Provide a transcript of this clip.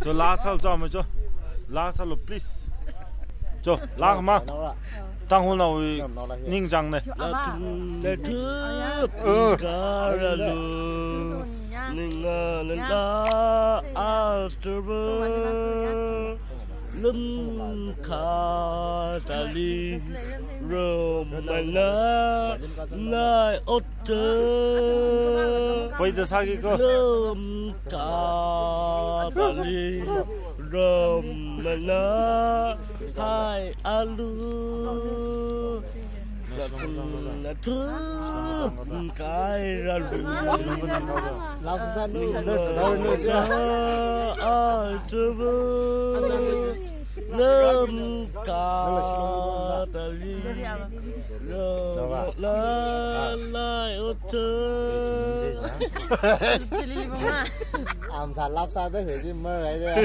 cho lá sal cho mà cho lá sal please cho lá mà tăng hôm nào ninh răng này để thứ cả là lu ninh ninh la alter lưng khá ta li rôm na lai otter bây giờ sao cái cơ lưng khá ta li rôm na hai alu là thứ cái ra làm sao nữa lâm cả tali la lai làm sao lắp sao tới hủy chim mơ vậy chứ